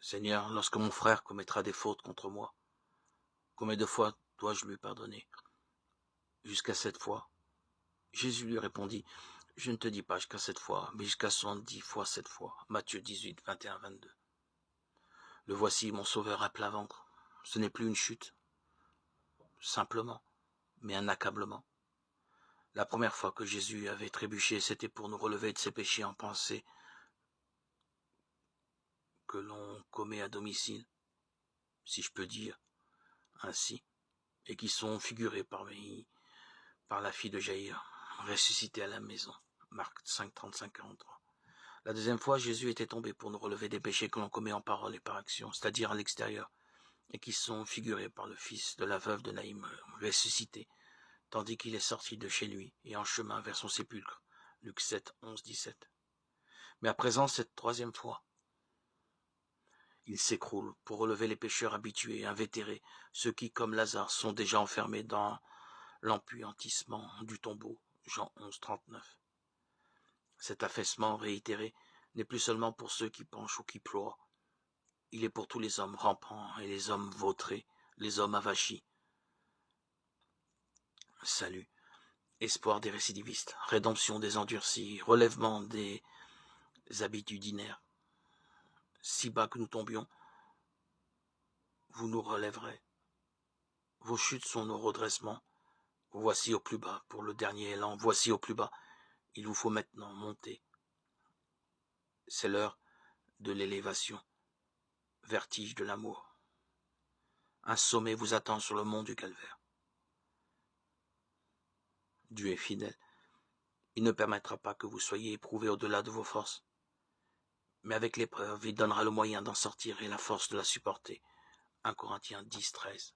Seigneur, lorsque mon frère commettra des fautes contre moi, combien de fois dois-je lui pardonner? Jusqu'à 7 fois. Jésus lui répondit, je ne te dis pas jusqu'à 7 fois, mais jusqu'à 70 fois 7 fois. Matthieu 18, 21, 22. Le voici, mon sauveur à plat ventre. Ce n'est plus une chute, simplement, mais un accablement. La première fois que Jésus avait trébuché, c'était pour nous relever de ses péchés en pensée que l'on commet à domicile, si je peux dire ainsi, et qui sont figurés par la fille de Jaïr, ressuscitée à la maison. Marc 5, 35, 43. La deuxième fois, Jésus était tombé pour nous relever des péchés que l'on commet en parole et par action, c'est-à-dire à l'extérieur, et qui sont figurés par le fils de la veuve de Naïm, ressuscité, tandis qu'il est sorti de chez lui et en chemin vers son sépulcre. Luc 7, 11, 17. Mais à présent, cette troisième fois, il s'écroule pour relever les pécheurs habitués, invétérés, ceux qui, comme Lazare, sont déjà enfermés dans l'empuantissement du tombeau. Jean 11, 39. Cet affaissement réitéré n'est plus seulement pour ceux qui penchent ou qui ploient. Il est pour tous les hommes rampants et les hommes vautrés, les hommes avachis. Salut, espoir des récidivistes, rédemption des endurcis, relèvement des habitudinaires. Si bas que nous tombions, vous nous relèverez. Vos chutes sont nos redressements. Voici au plus bas pour le dernier élan, voici au plus bas. Il vous faut maintenant monter. C'est l'heure de l'élévation, vertige de l'amour. Un sommet vous attend sur le mont du Calvaire. Dieu est fidèle. Il ne permettra pas que vous soyez éprouvés au-delà de vos forces. Mais avec l'épreuve, il donnera le moyen d'en sortir et la force de la supporter. 1 Corinthiens 10, 13.